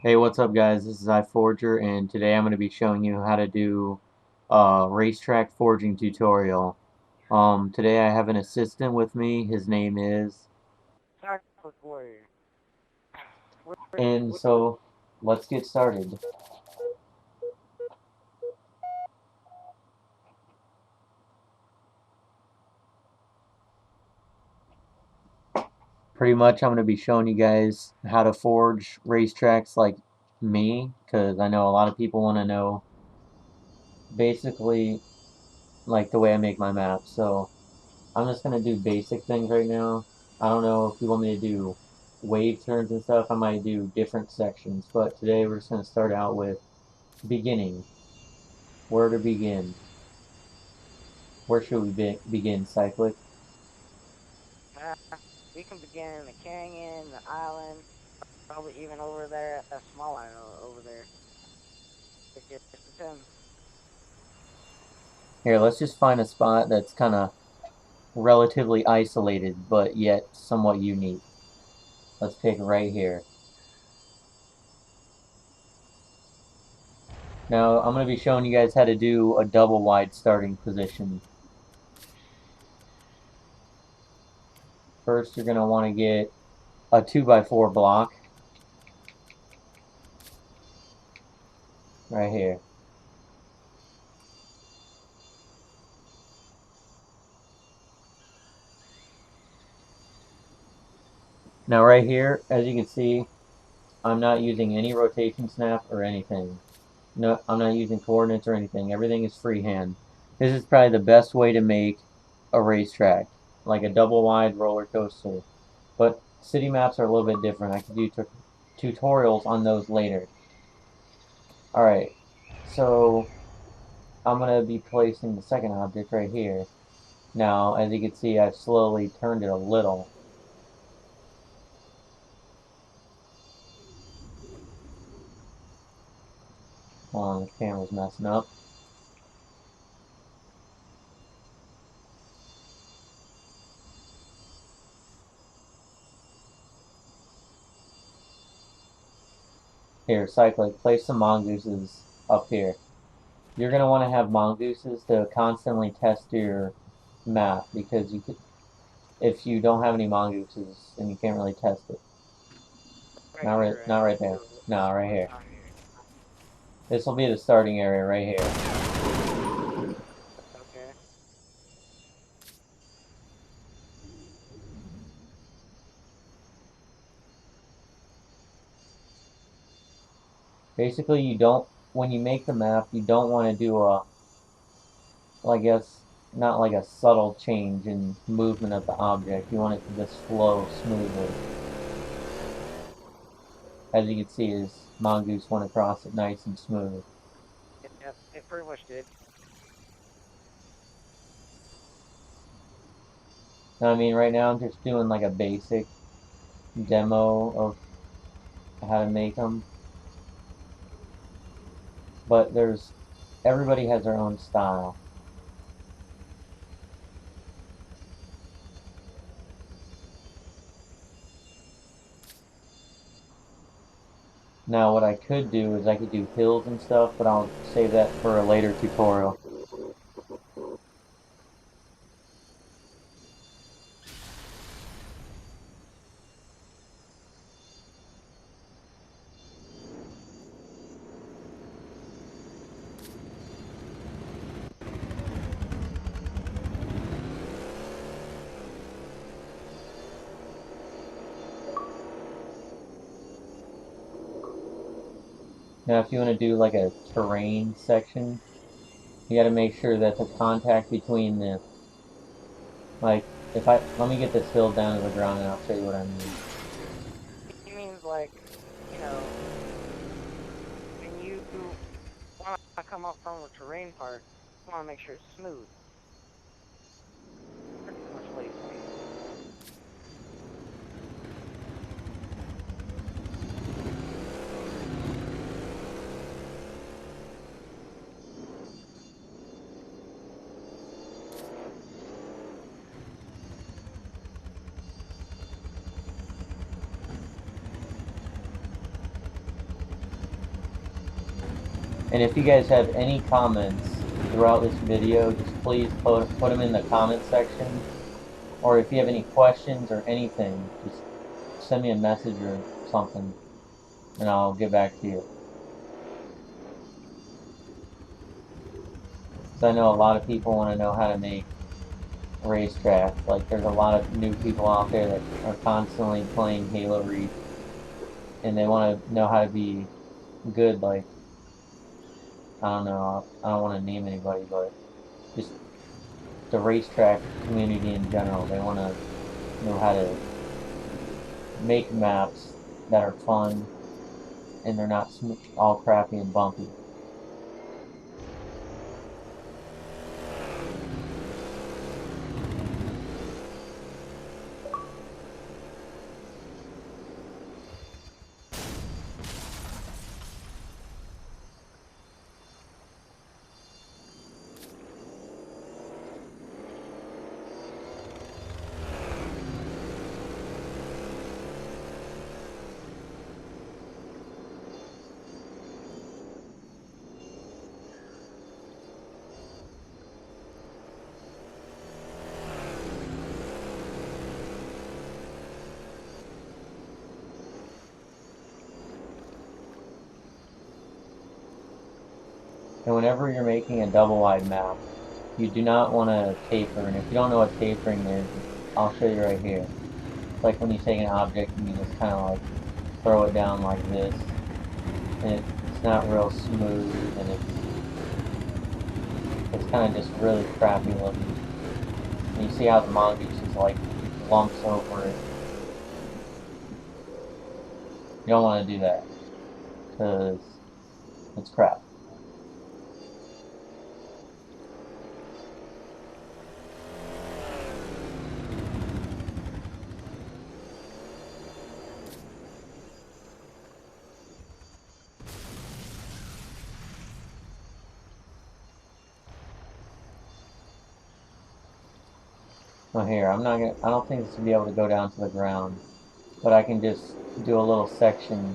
Hey, what's up guys? This is iForger and today I'm going to be showing you how to do a racetrack forging tutorial. Today I have an assistant with me. His name is Chocolate Warrior. and so let's get started. Pretty much I'm going to be showing you guys how to forge racetracks like me because I know a lot of people want to know basically like the way I make my maps. So I'm just gonna do basic things right now. I don't know if you want me to do wave turns and stuff. I might do different sections, but today we're just gonna start out with beginning. Where to begin? Where should we begin, Cyclic? We can begin in the canyon, the island, probably even over there at that small island over there. It just depends. Here, let's just find a spot that's kind of relatively isolated, but yet somewhat unique. Let's pick right here. Now, I'm going to be showing you guys how to do a double wide starting position. First, you're going to want to get a 2x4 block right here. Now right here, as you can see, I'm not using any rotation snap or anything. No, I'm not using coordinates or anything. Everything is freehand. This is probably the best way to make a racetrack, like a double wide roller coaster. But city maps are a little bit different. I can do tutorials on those later. Alright, so I'm going to be placing the second object right here. Now, as you can see, I've slowly turned it a little. Hold on, the camera's messing up. Here, Cyclic, place some mongooses up here. You're going to want to have mongooses to constantly test your map because if you don't have any mongooses, then you can't really test it. Right here, right? Not right there. No, right here. Out here. This will be the starting area right here. Okay. Basically, when you make the map, you don't want to do I guess, not like a subtle change in movement of the object. You want it to just flow smoothly. As you can see, his mongoose went across it nice and smooth. Yep, it pretty much did. Now, I mean, right now I'm just doing like a basic demo of how to make them, but everybody has their own style. Now, what I could do is I could do hills and stuff, but I'll save that for a later tutorial. Now, if you want to do like a terrain section, you got to make sure that the contact between like, let me get this hill down to the ground and I'll show you what I mean. He means like, you know, when you want to come up from the terrain part, you want to make sure it's smooth. Pretty much what he's saying. And if you guys have any comments throughout this video, just please put them in the comment section. Or if you have any questions or anything, just send me a message or something, and I'll get back to you. Because I know a lot of people want to know how to make racetracks. Like, there's a lot of new people out there that are constantly playing Halo Reach, and they want to know how to be good. Like, I don't know, I don't want to name anybody, but just the racetrack community in general. They want to know how to make maps that are fun and they're not all crappy and bumpy. And whenever you're making a double wide map, you do not want to taper. And if you don't know what tapering is, I'll show you right here. It's like when you take an object and you just kind of like throw it down like this, and it's not real smooth, and it's kind of just really crappy looking. And you see how the mongoose is like lumps over it. You don't want to do that because it's crap. Well, here, I don't think this will be able to go down to the ground, but I can just do a little section.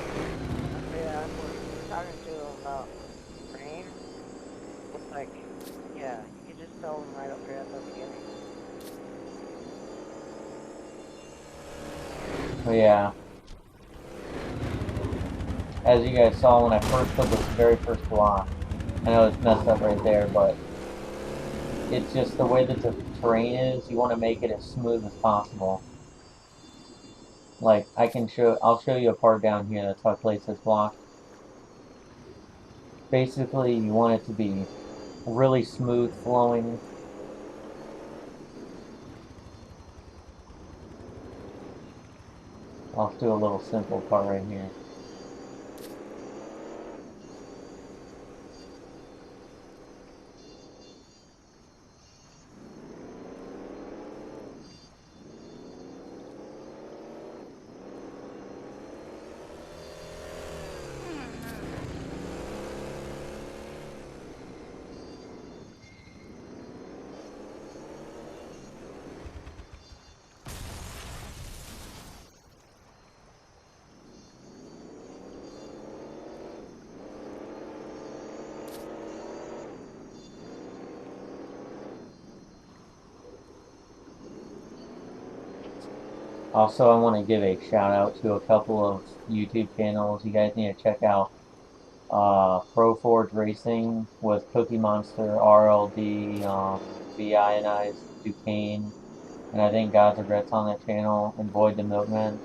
Okay, yeah, that's what you were talking to them about rain. Like, yeah, you could just tell them right up here at the beginning. But yeah, as you guys saw when I first put this very first block, I know it's messed up right there, but it's just the way that the terrain is, you want to make it as smooth as possible. Like, I'll show you a part down here, that's how I place this block. Basically, you want it to be really smooth flowing. I'll do a little simple part right here. Also, I want to give a shout out to a couple of YouTube channels. You guys need to check out Pro Forge Racing with Cookie Monster, RLD, V-Ionized, Duquesne, and I think God's Regrets on that channel, and Void the Milkman.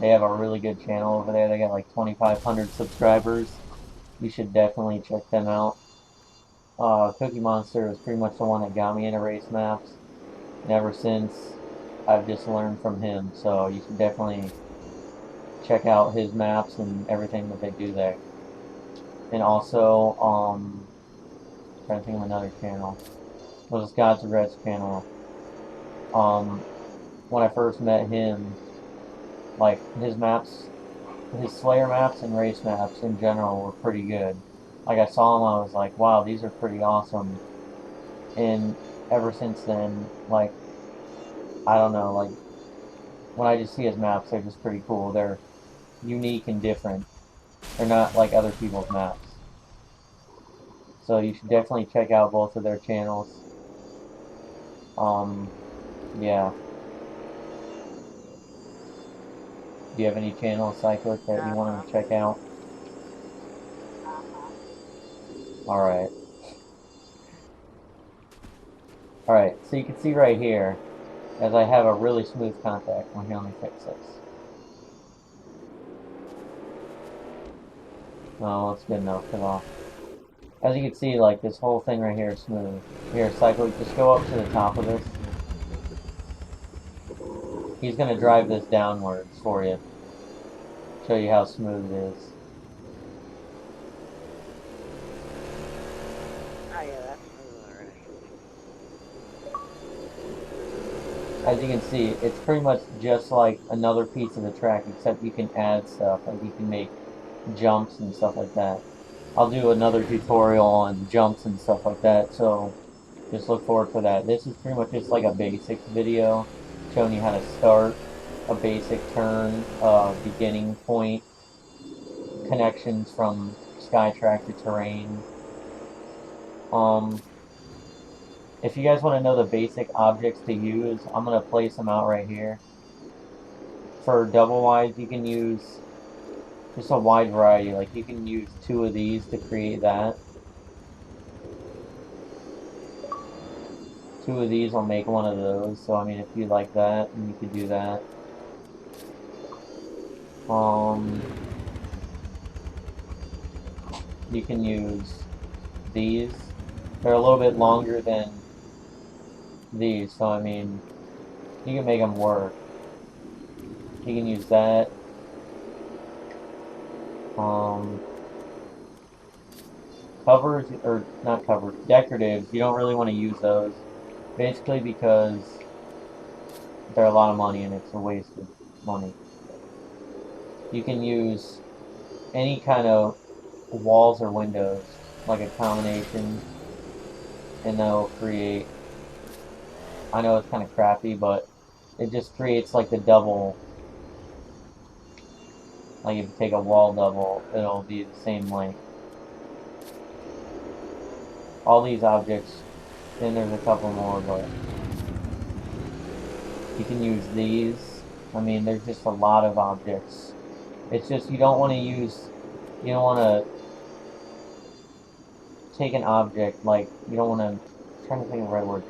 They have a really good channel over there. They got like 2,500 subscribers. You should definitely check them out. Cookie Monster was pretty much the one that got me into race maps, and ever since I've just learned from him. So you should definitely check out his maps and everything that they do there. And also, I'm trying to think of another channel. Well, this God's Regrets channel. Um, when I first met him, like his Slayer maps and race maps in general were pretty good. Like I saw him, I was like, wow, these are pretty awesome. And ever since then, like I don't know, like when I just see his maps, they're just pretty cool. They're unique and different. They're not like other people's maps. So you should definitely check out both of their channels. Um, yeah. Do you have any channels, Cyclic, that you want Uh-huh. to check out? Alright. Alright, so you can see right here, as I have a really smooth contact. Well, here, let me fix this. No, that's good enough, because as you can see, like, this whole thing right here is smooth. Here, Cyclic, just go up to the top of this. He's going to drive this downwards for you. Show you how smooth it is. Oh yeah, that's smooth already. As you can see, it's pretty much just like another piece of the track, except you can add stuff. Like, you can make jumps and stuff like that. I'll do another tutorial on jumps and stuff like that, so just look forward for that. This is pretty much just like a basics video showing you how to start a basic turn, beginning point, connections from Skytrack to terrain. Um, if you guys want to know the basic objects to use, I'm going to place them out right here. For double wides, you can use just a wide variety. Like, you can use 2 of these to create that. 2 of these will make 1 of those. So, I mean, if you like that, then you could do that. Um, you can use these. They're a little bit longer than these, so I mean, you can make them work. You can use that. Um, covers, or not covers, decoratives, you don't really want to use those. Basically because they're a lot of money and it's a waste of money. You can use any kind of walls or windows, like a combination, and that'll create, I know it's kind of crappy, but it just creates like the double, like if you take a wall double, it'll be the same length. All these objects, then there's a couple more, but you can use these. I mean, there's just a lot of objects. It's just you don't want to use, you don't want to take an object, like, you don't want to, I'm trying to think of the right word.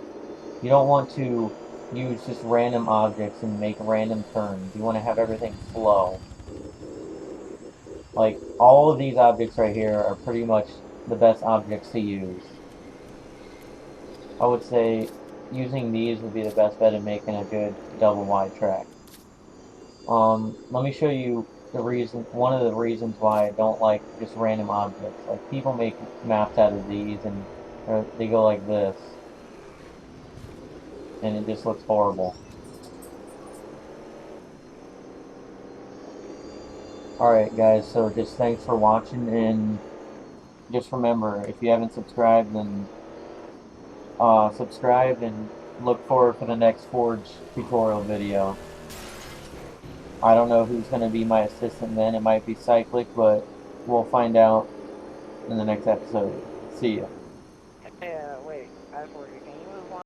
You don't want to use just random objects and make random turns. You want to have everything flow. Like, all of these objects right here are pretty much the best objects to use. I would say using these would be the best bet in making a good double wide track. Let me show you the reason, one of the reasons why I don't like just random objects. Like, people make maps out of these and they go like this, and it just looks horrible. Alright guys, so just thanks for watching, and just remember, if you haven't subscribed, then subscribe and look forward for the next Forge tutorial video. I don't know who's going to be my assistant then. It might be Cyclic, but we'll find out in the next episode. See ya. Hey, wait, iForger,